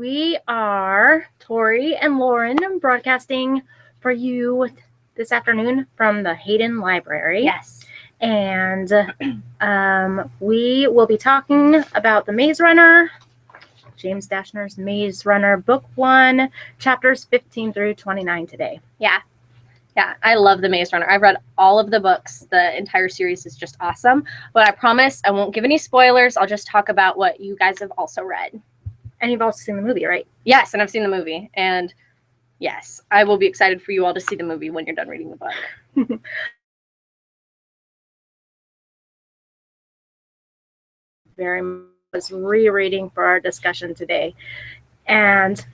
We are Tori and Lauren broadcasting for you this afternoon from the Hayden Library. Yes. And we will be talking about The Maze Runner, James Dashner's Maze Runner, Book 1, chapters 15 through 29 today. Yeah, I love The Maze Runner. I've read all of the books. The entire series is just awesome. But I promise I won't give any spoilers. I'll just talk about what you guys have also read. And you've also seen the movie, right? Yes, and I've seen the movie. And yes, I will be excited for you all to see the movie when you're done reading the book. Very much was rereading for our discussion today. And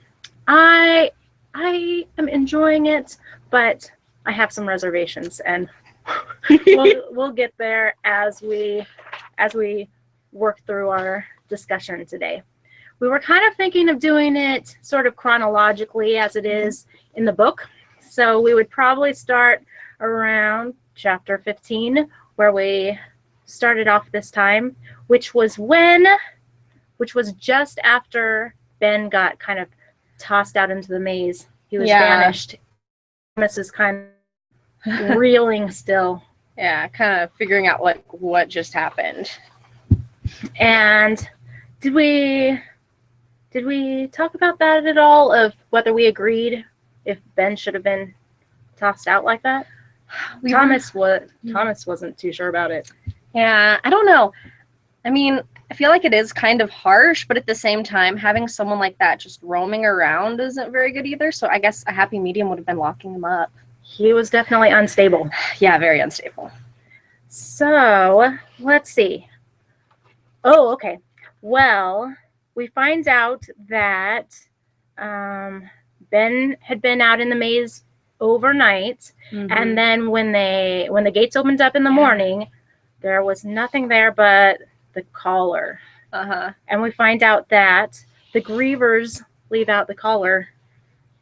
I am enjoying it, but I have some reservations, and we'll get there as we work through our discussion today. We were kind of thinking of doing it sort of chronologically as it is in the book. So we would probably start around chapter 15, where we started off this time, which was just after Ben got kind of tossed out into the maze. He was vanished. Thomas is kind of reeling still. Yeah, kind of figuring out what just happened. And did we talk about that at all, of whether we agreed if Ben should have been tossed out like that? Thomas wasn't too sure about it. Yeah, I don't know. I mean, I feel like it is kind of harsh, but at the same time, having someone like that just roaming around isn't very good either. So I guess a happy medium would have been locking him up. He was definitely unstable. Yeah, very unstable. So let's see. Oh, okay. Well, we find out that Ben had been out in the maze overnight, and then when the gates opened up in the morning, there was nothing there but the collar. And we find out that the grievers leave out the collar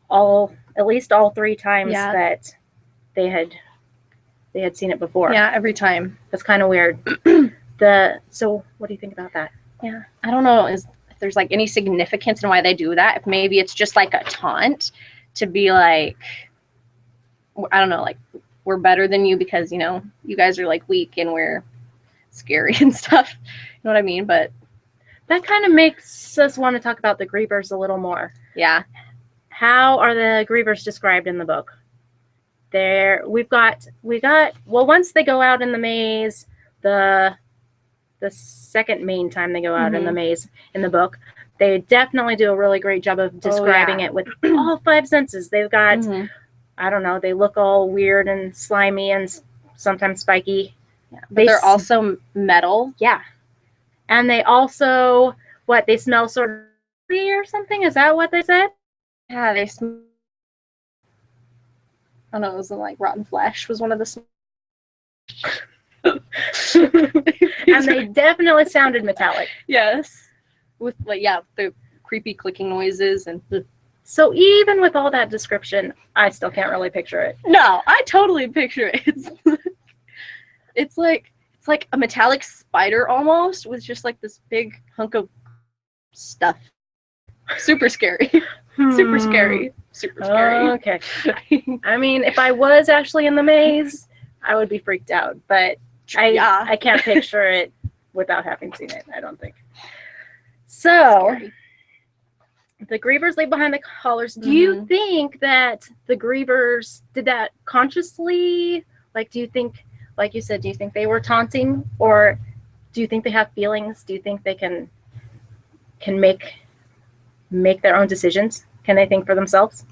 at least all 3 times that they had seen it before. Yeah, every time. That's kind of weird. So what do you think about that? Yeah, I don't know if there's like any significance in why they do that. If maybe it's just like a taunt to be like, I don't know, like, we're better than you because, you know, you guys are like weak and we're scary and stuff. You know what I mean? But that kind of makes us want to talk about the grievers a little more. Yeah. How are the grievers described in the book? Once they go out in the maze, the second main time they go out in the maze in the book, they definitely do a really great job of describing it with all 5 senses. They've got, I don't know, they look all weird and slimy and sometimes spiky. Yeah, but they're also metal. Yeah. And they also, they smell sort of or something? Is that what they said? Yeah, they smell. I don't know, it was like rotten flesh was one of the And they definitely sounded metallic. Yes. With the creepy clicking noises and So even with all that description, I still can't really picture it. No, I totally picture it. It's like a metallic spider almost with just like this big hunk of stuff. Super scary. Super scary. Super scary. Okay. I mean, if I was actually in the maze, I would be freaked out, but I can't picture it without having seen it, I don't think. So the grievers leave behind the collars. Do you think that the grievers did that consciously? Like, do you think, like you said, do you think they were taunting, or do you think they have feelings? Do you think they can make their own decisions? Can they think for themselves?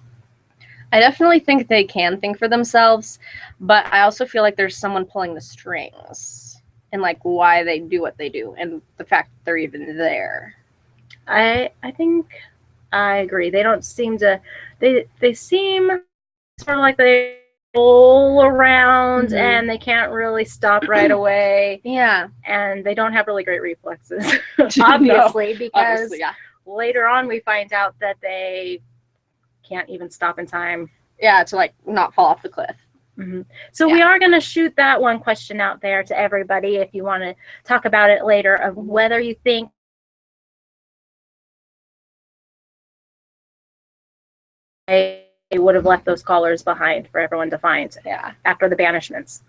I definitely think they can think for themselves, but I also feel like there's someone pulling the strings and like why they do what they do and the fact that they're even there. I think I agree. They don't seem to, they seem sort of like they roll around and they can't really stop right away. Yeah. And they don't have really great reflexes, obviously, because later on we find out that they can't even stop in time. Yeah, to like not fall off the cliff. So we are going to shoot that one question out there to everybody if you want to talk about it later, of whether you think they would have left those collars behind for everyone to find after the banishments.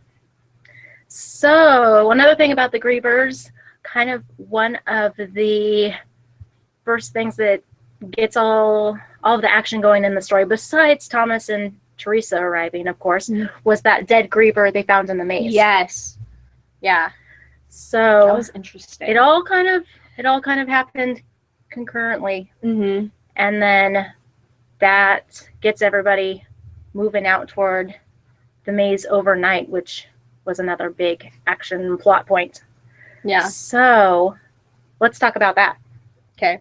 So another thing about the Grievers, kind of one of the first things that gets all of the action going in the story, besides Thomas and Teresa arriving, of course, was that dead Griever they found in the maze. Yes. Yeah. So that was interesting. It all kind of happened concurrently. Mm-hmm. And then that gets everybody moving out toward the maze overnight, which was another big action plot point. Yeah. So let's talk about that. Okay.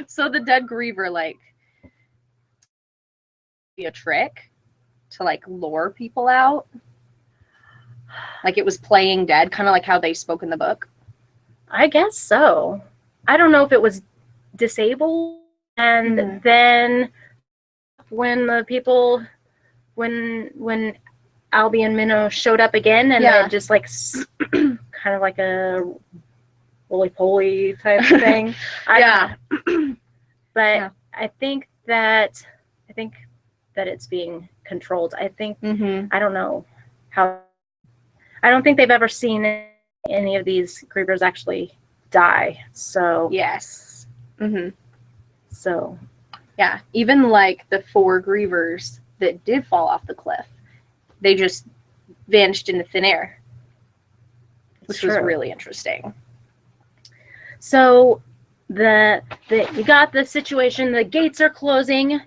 So the dead Griever, like, be a trick to like lure people out. Like it was playing dead, kind of like how they spoke in the book. I guess so. I don't know if it was disabled, and then when the people, when Albie and Minnow showed up again, and it just like kind of like a roly-poly type thing. But I think that it's being controlled. I think I don't know how. I don't think they've ever seen any of these Grievers actually die. So yes. So yeah, even like the 4 Grievers that did fall off the cliff, they just vanished into thin air, which was really interesting. So you got the situation. The gates are closing,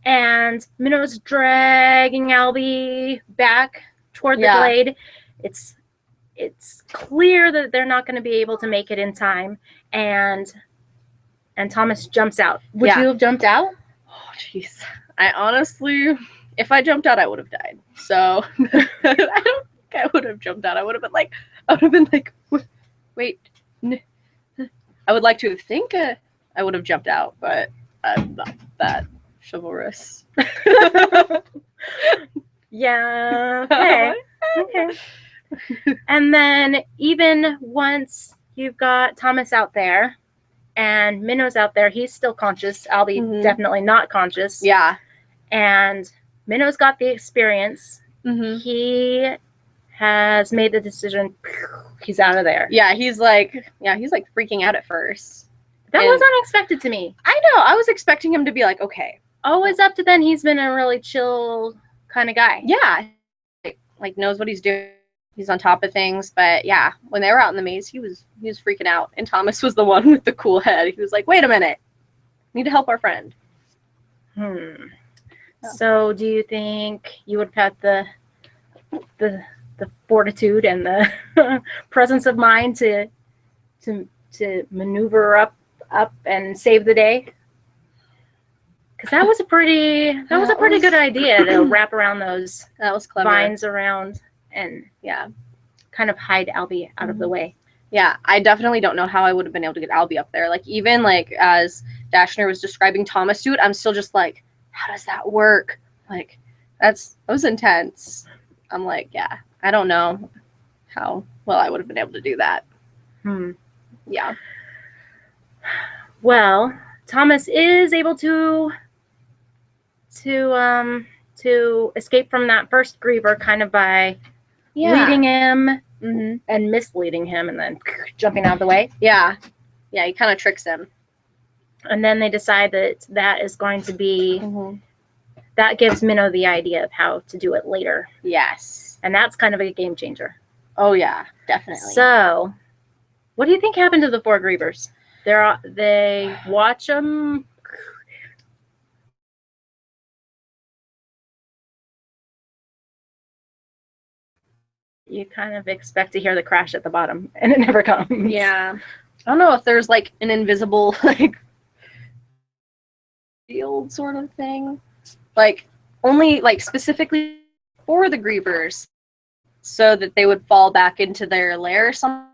and Minnow's dragging Albie back toward the glade. It's clear that they're not going to be able to make it in time, and Thomas jumps out. Would you have jumped out? Oh, jeez. I honestly, if I jumped out, I would have died. So I don't think I would have jumped out. I would have been like, wait. I would like to think I would have jumped out, but I'm not that chivalrous. Yeah. Okay. And then even once you've got Thomas out there and Minnow's out there, he's still conscious. Albie definitely not conscious. Yeah. And Minnow's got the experience. He has made the decision. He's out of there. Yeah, he's like freaking out at first. That was unexpected to me. I know. I was expecting him to be like, okay. Always up to then, he's been a really chill kind of guy. Yeah. Like knows what he's doing. He's on top of things. But yeah, when they were out in the maze, he was freaking out. And Thomas was the one with the cool head. He was like, wait a minute. Need to help our friend. So do you think you would have had the fortitude and the presence of mind to maneuver up and save the day? Because that was a pretty good idea to wrap around those vines around and kind of hide Albie out of the way. Yeah, I definitely don't know how I would have been able to get Albie up there. Like even like as Dashner was describing Thomas to it, I'm still just like, how does that work? Like that was intense. I'm like, yeah, I don't know how well I would have been able to do that. Yeah. Well, Thomas is able to escape from that first Griever kind of by leading him and misleading him and then jumping out of the way. Yeah. Yeah, he kind of tricks him. And then they decide that is going to be that gives Minnow the idea of how to do it later. Yes. And that's kind of a game changer. Oh, yeah, definitely. So, what do you think happened to the 4 Grievers? They watch them. You kind of expect to hear the crash at the bottom, and it never comes. Yeah. I don't know if there's like an invisible like field sort of thing. Like only like specifically for the Grievers so that they would fall back into their lair. Some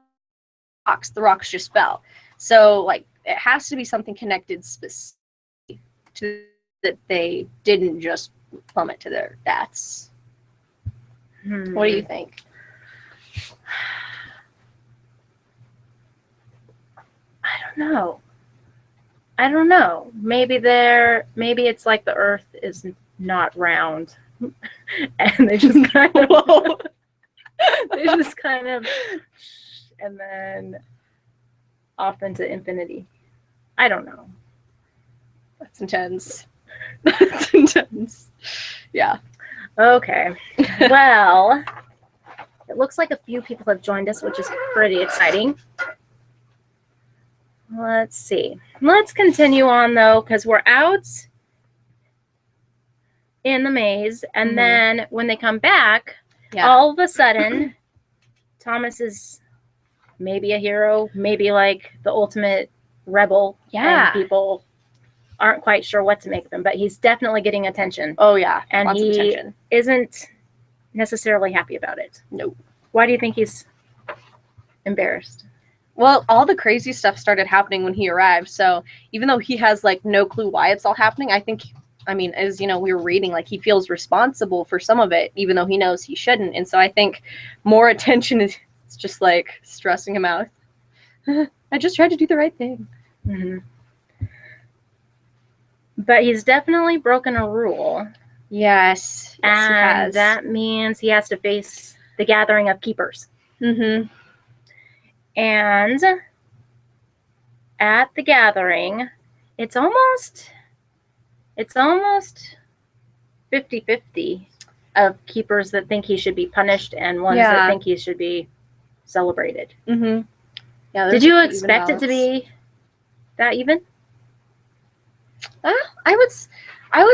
rocks, the rocks just fell. So like it has to be something connected specifically to that they didn't just plummet to their deaths. What do you think? I don't know. I don't know. Maybe it's like the Earth is not round, and they just kind of, and then off into infinity. I don't know. That's intense. That's intense. Yeah. Okay. Well, it looks like a few people have joined us, which is pretty exciting. Let's see. Let's continue on, though, because we're out in the maze. And then when they come back, all of a sudden, Thomas is maybe a hero, maybe like the ultimate rebel. Yeah. And people aren't quite sure what to make of him, but he's definitely getting attention. Oh, yeah. And lots of he attention. isn't necessarily happy about it. Nope. Why do you think he's embarrassed? Well, all the crazy stuff started happening when he arrived. So even though he has like no clue why it's all happening, as we were reading, like he feels responsible for some of it, even though he knows he shouldn't. And so I think more attention is just like stressing him out. I just tried to do the right thing. Mm-hmm. But he's definitely broken a rule. Yes. And he has. that means he has to face the gathering of keepers. Mm-hmm. And at the gathering, it's almost 50-50 of keepers that think he should be punished and ones that think he should be celebrated. Mm-hmm. Yeah. Did you expect it to be that even? I would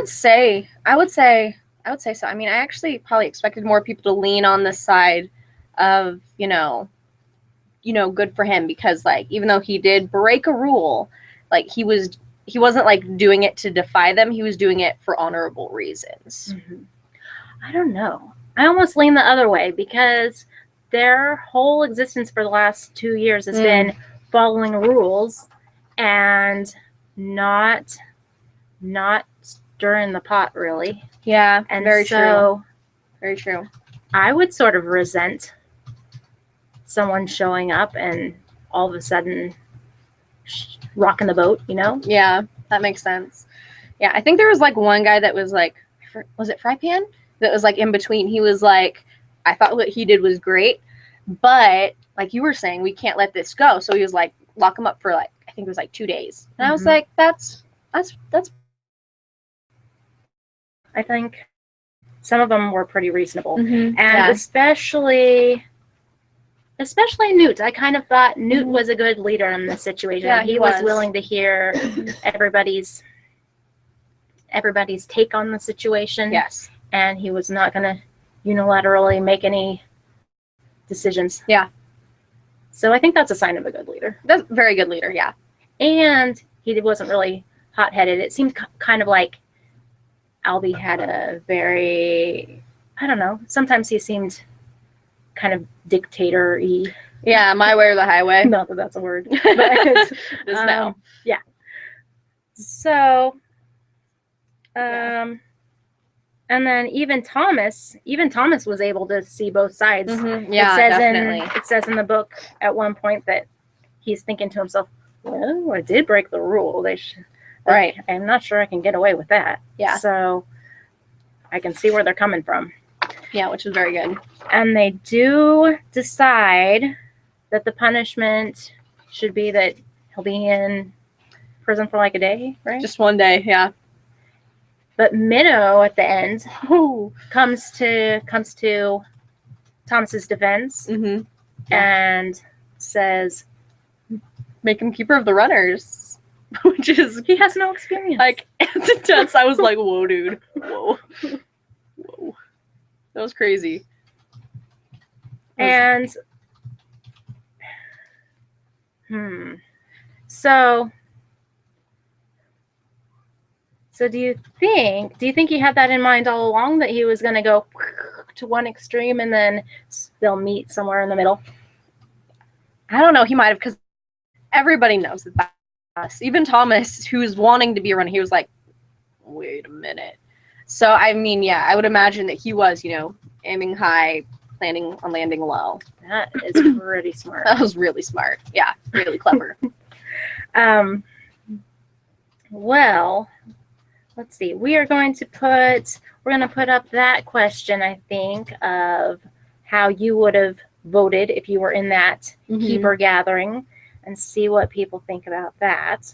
say so. I mean, I actually probably expected more people to lean on the side of, good for him, because like even though he did break a rule, like he wasn't like doing it to defy them. He was doing it for honorable reasons. Mm-hmm. I don't know. I almost lean the other way, because their whole existence for the last 2 years has been following rules and not stirring the pot, really. Yeah, and very so true. Very true. I would sort of resent someone showing up and all of a sudden rocking the boat, Yeah, that makes sense. Yeah, I think there was like one guy that was like, was it Fry Pan? That was like in between. He was like, I thought what he did was great, but like you were saying, we can't let this go. So he was like, lock him up for like, I think it was like 2 days. And I was like, that's. I think some of them were pretty reasonable. Mm-hmm. And especially Newt. I kind of thought Newt was a good leader in this situation. Yeah, he was willing to hear everybody's take on the situation. Yes. And he was not going to unilaterally make any decisions. Yeah. So I think that's a sign of a good leader. That's a very good leader, yeah. And he wasn't really hot-headed. It seemed kind of like Albie had a very, I don't know, sometimes he seemed kind of dictator-y. Yeah, my way or the highway. Not that that's a word. But it is now. Yeah. So, and then even Thomas was able to see both sides. Mm-hmm. Yeah, definitely. It says in the book at one point that he's thinking to himself, well, I did break the rule. Right. I'm not sure I can get away with that. Yeah. So I can see where they're coming from. Yeah, which is very good. And they do decide that the punishment should be that he'll be in prison for like a day, right? Just 1 day, yeah. But Minnow at the end comes to Thomas's defense and says, make him keeper of the runners. Which is, he has no experience. Like, it's intense. I was like, whoa, dude. Whoa. That was crazy. And So do you think he had that in mind all along, that he was going to go to one extreme and then they'll meet somewhere in the middle? I don't know. He might have, because everybody knows that. Even Thomas, who's wanting to be a runner, he was like, wait a minute. So, I mean, yeah, I would imagine that he was, aiming high, planning on landing low. That is pretty smart. That was really smart. Yeah, really clever. Well, let's see. We're going to put up that question, I think, of how you would have voted if you were in that keeper gathering, and see what people think about that.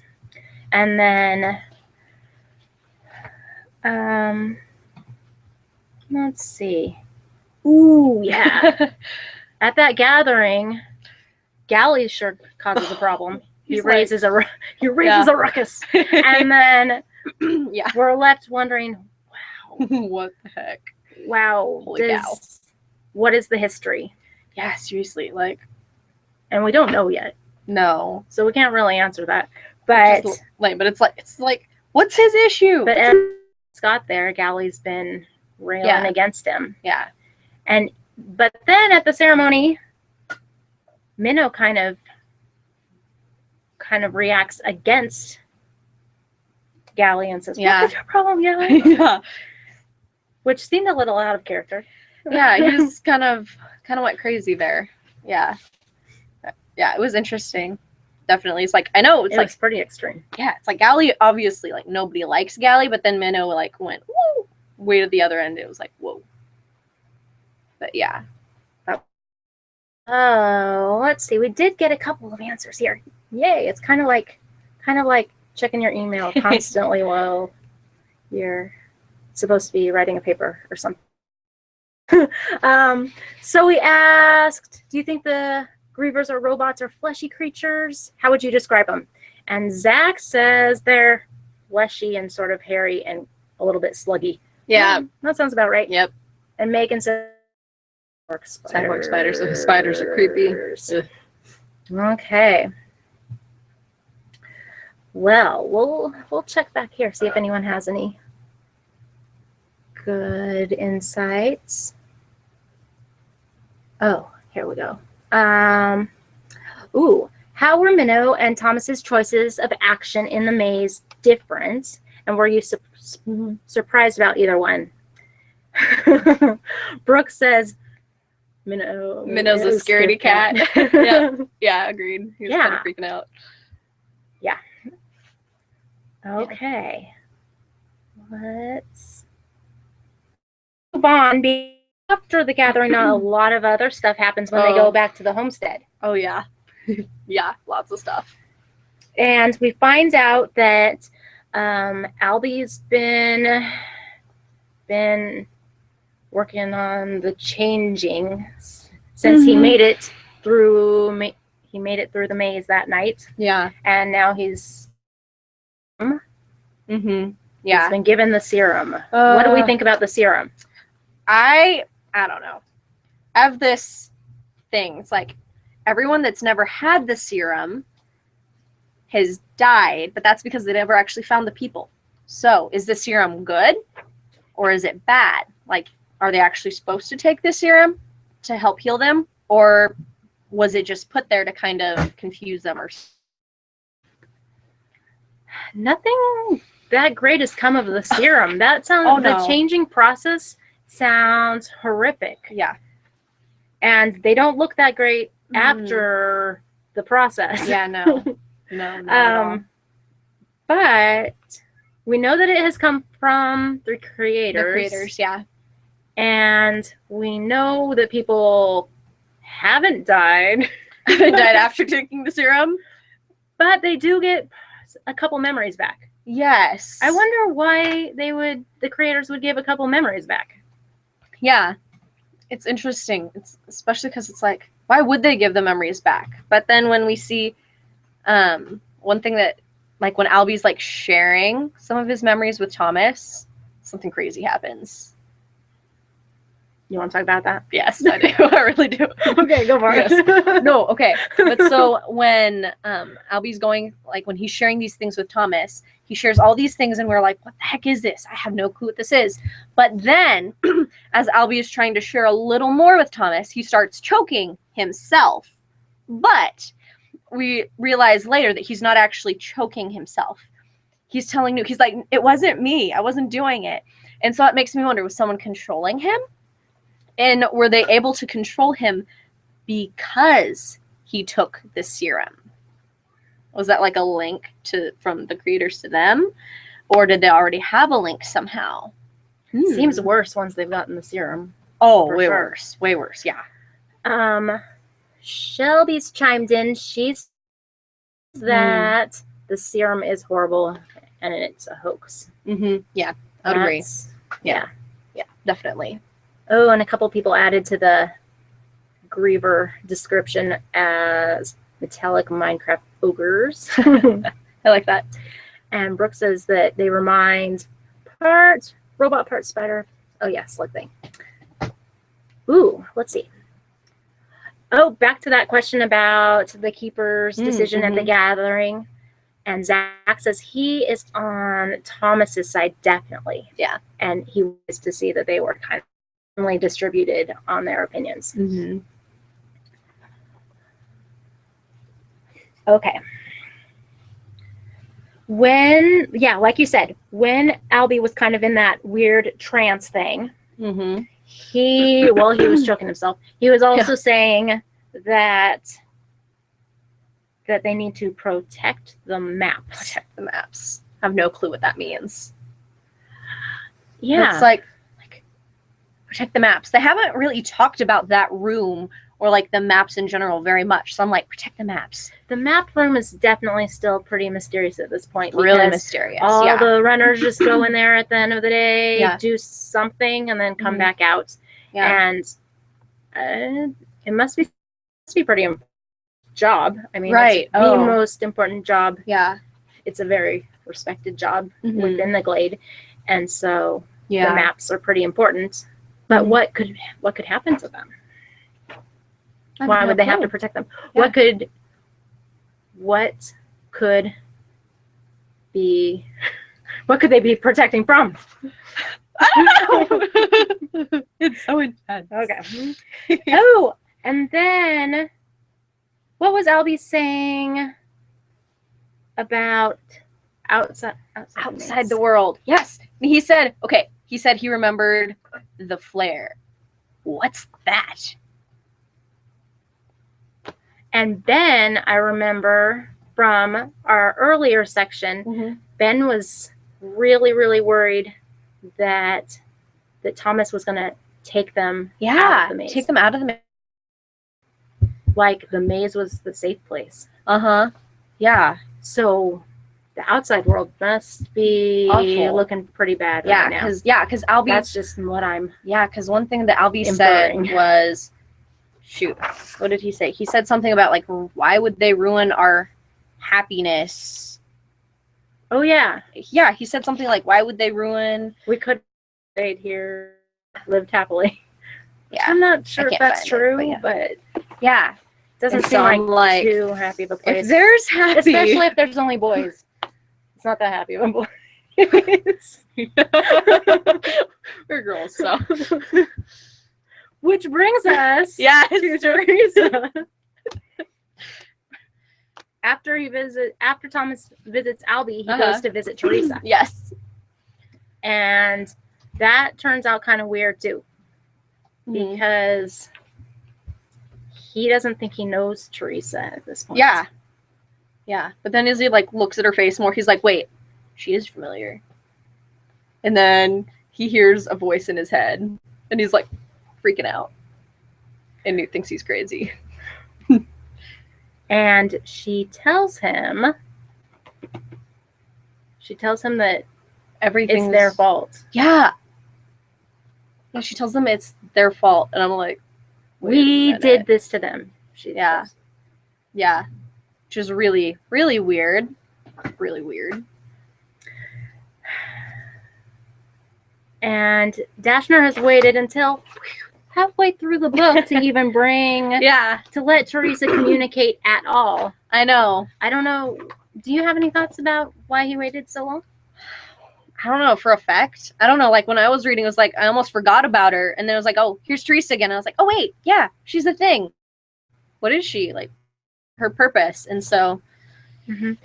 And then let's see. Ooh, yeah. At that gathering, Galley sure causes a problem. He raises a ruckus. And then we're left wondering, wow. What the heck? Wow. Holy cow. What is the history? Yeah, seriously, like. And we don't know yet. No. So we can't really answer that. But it's like, what's his issue? But as Scott there, Galley's been railing against him. Yeah. But then at the ceremony, Minnow kind of reacts against Galley and says, "What is your problem, Galley?" Yeah. Which seemed a little out of character. Yeah, he was kind of went crazy there. Yeah. Yeah, it was interesting. Definitely. It's like, I know it's like pretty extreme. Yeah, it's like Galley, obviously, like nobody likes Galley, but then Minnow like went woo, way to the other end. It was like, whoa. But yeah. Oh, let's see. We did get a couple of answers here. Yay! It's kind of like checking your email constantly while you're supposed to be writing a paper or something. So we asked, do you think the Grievers are robots or fleshy creatures? How would you describe them? And Zach says they're fleshy and sort of hairy and a little bit sluggy. Yeah. That sounds about right. Yep. And Megan says cyborg spiders. The spiders are creepy. Ugh. Okay. Well, we'll check back here, see if anyone has any good insights. Oh, here we go. Ooh, how were Minnow and Thomas's choices of action in the maze different, and were you surprised about either one? Brooke says, Minnow's a scaredy cat. Yeah, agreed. He was kind of freaking out. Yeah. Okay. Let's move on. After the gathering, a lot of other stuff happens when they go back to the homestead. Oh, yeah. Yeah, lots of stuff. And we find out that Albie's been working on the changing since he made it through the maze that night. Yeah. And now he's He's been given the serum. What do we think about the serum? I don't know. I have this thing. It's like everyone that's never had the serum has died, but that's because they never actually found the people. So is the serum good or is it bad? Like, are they actually supposed to take the serum to help heal them, or was it just put there to kind of confuse them? Or nothing that great has come of the serum. That sounds the changing process sounds horrific. Yeah. And they don't look that great after the process. Yeah, no. No, not at all. But we know that it has come from the creators. The creators, yeah. And we know that people haven't died. Haven't died after taking the serum. But they do get a couple memories back. Yes. I wonder why the creators would give a couple memories back. Yeah. It's interesting. It's especially because it's like, why would they give the memories back? But then when we see one thing that, like when Albie's like sharing some of his memories with Thomas, something crazy happens. You want to talk about that? Yes, I do. I really do. Okay, go for it. No, okay. But so when Albie's going, like when he's sharing these things with Thomas, he shares all these things and we're like, what the heck is this? I have no clue what this is. But then as Albie is trying to share a little more with Thomas, he starts choking himself. But we realize later that he's not actually choking himself. He's telling Newt, he's like, it wasn't me. I wasn't doing it. And so it makes me wonder, was someone controlling him? And were they able to control him because he took the serum? Was that like a link from the creators to them? Or did they already have a link somehow? Seems worse once they've gotten the serum. Oh, way worse. Way worse, yeah. Shelby's chimed in. She's that the serum is horrible and it's a hoax. Yeah, I would agree. Yeah, definitely. Oh, and a couple people added to the Griever description as metallic Minecraft ogres. I like that. And Brooke says that they remind part robot, part spider. Oh yeah, slug thing. Ooh, let's see. Oh, back to that question about the keeper's decision at the gathering. And Zach says he is on Thomas's side, definitely. Yeah. And he wants to see that they were kind of evenly distributed on their opinions. Okay. When, like you said, when Albie was kind of in that weird trance thing, he was choking himself. He was also saying that they need to protect the maps. Protect the maps. I have no clue what that means. Yeah. It's like protect the maps. They haven't really talked about that room or like the maps in general very much. So I'm like, protect the maps. The map room is definitely still pretty mysterious at this point. Really mysterious. All the runners just go in there at the end of the day, do something, and then come back out. Yeah. And it must be pretty important job. I mean, right. It's the most important job. Yeah. It's a very respected job within the Glade. And so the maps are pretty important. But what could happen to them? Why would they have to protect them? Yeah. What could they be protecting from? I don't know. It's so intense. Okay. Oh, and then what was Albie saying about outside the world? Yes. He said he remembered the flare. What's that? And then I remember from our earlier section, Ben was really, really worried that Thomas was going to take them out of the maze. Take them out of the maze. Like the maze was the safe place. Yeah. So the outside world must be looking pretty bad right now. Because Albie... That's just what I'm... Yeah, because one thing that Albie said was... Shoot, what did he say? He said something about, like, why would they ruin our happiness? Oh, yeah. Yeah, he said something like, why would they ruin... We could have stayed here, lived happily. Yeah. I'm not sure if that's true, but yeah. Doesn't seem like too happy of a place. If there's happy... Especially if there's only boys. It's not that happy of a boys. We're girls, so... Which brings us to Teresa. After Thomas visits Albie, he goes to visit Teresa. Yes. And that turns out kind of weird too. Because he doesn't think he knows Teresa at this point. Yeah. Yeah. But then as he like looks at her face more, he's like, wait, she is familiar. And then he hears a voice in his head and he's like, freaking out, and he thinks he's crazy. And she tells him that everything's their fault. Yeah, she tells them it's their fault, and I'm like, we did this to them. Yeah, which is really, really weird. Really weird. And Dashner has waited until halfway through the book to even bring to let Teresa communicate at all. I know. I don't know. Do you have any thoughts about why he waited so long? I don't know, for effect. I don't know. Like when I was reading, it was like I almost forgot about her, and then I was like, oh, here's Teresa again. I was like, oh wait, yeah, she's the thing. What is she? Like her purpose. And so I mean,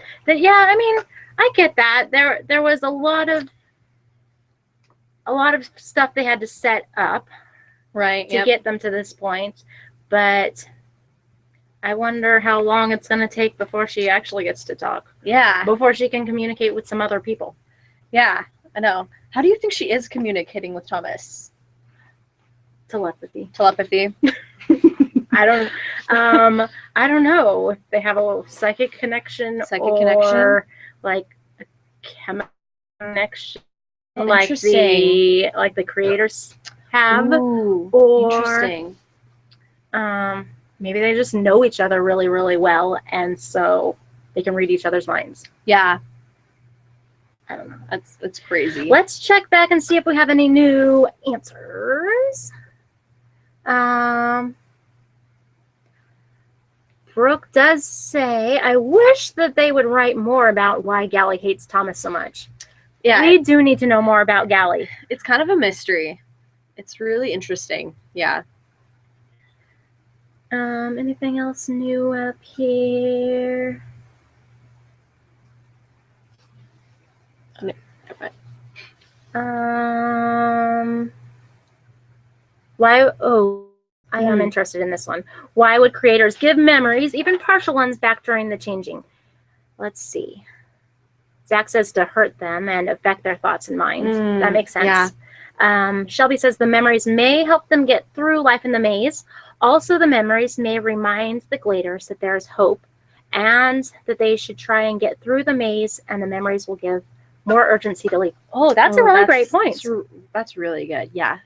I get that. There was a lot of stuff they had to set up to get them to this point, but I wonder how long it's going to take before she actually gets to talk. Yeah. Before she can communicate with some other people. Yeah, I know. How do you think she is communicating with Thomas? Telepathy. Telepathy. I don't know if they have a little psychic connection Connection? Like a chemical connection, Oh, like the creators have. Ooh, or interesting. Maybe they just know each other really, really well, and so they can read each other's minds. Yeah. I don't know. That's crazy. Let's check back and see if we have any new answers. Brooke does say, I wish that they would write more about why Gally hates Thomas so much. Yeah. We do need to know more about Gally. It's kind of a mystery. It's really interesting. Yeah. Anything else new up here? Why? Oh, I am interested in this one. Why would creators give memories, even partial ones, back during the changing? Let's see. Zach says to hurt them and affect their thoughts and minds. That makes sense. Yeah. Shelby says the memories may help them get through life in the maze. Also, the memories may remind the gladers that there is hope and that they should try and get through the maze, and the memories will give more urgency to leave. Oh, that's a really great point. That's really good. Yeah.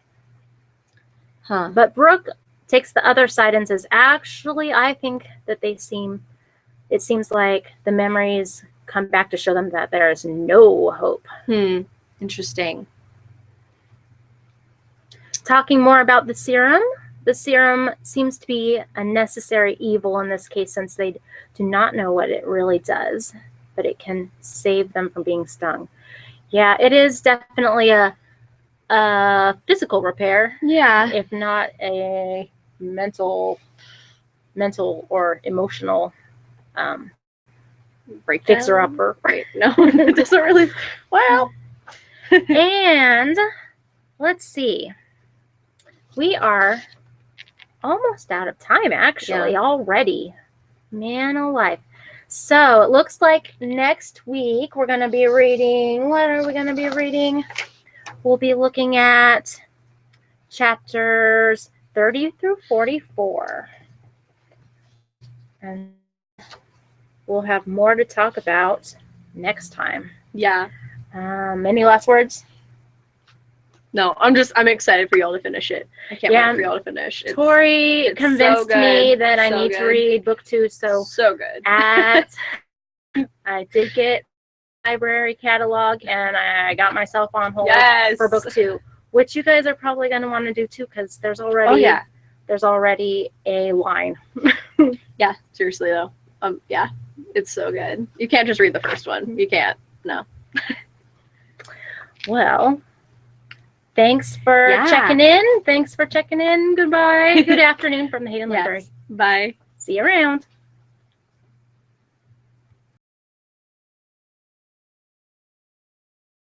Huh. But Brooke takes the other side and says, actually, I think that it seems like the memories come back to show them that there is no hope. Interesting. Talking more about the serum. The serum seems to be a necessary evil in this case, since they do not know what it really does, but it can save them from being stung. Yeah, it is definitely a physical repair. Yeah. If not a mental or emotional fixer-upper. Right. No, it doesn't really. Well. And let's see. We are almost out of time, actually, already. Man alive. So it looks like next week we're going to be reading. What are we going to be reading? We'll be looking at chapters 30 through 44. And we'll have more to talk about next time. Yeah. Any last words? No, I'm excited for y'all to finish it. I can't wait for y'all to finish. Tori convinced me that I need to read book 2, so good. I did get library catalog, and I got myself on hold for book 2, which you guys are probably going to want to do too, because there's already a line. Yeah, seriously though. Yeah, it's so good. You can't just read the first one. You can't. No. Well, thanks for checking in. Goodbye. Good afternoon from the Hayden Library. Bye. See you around.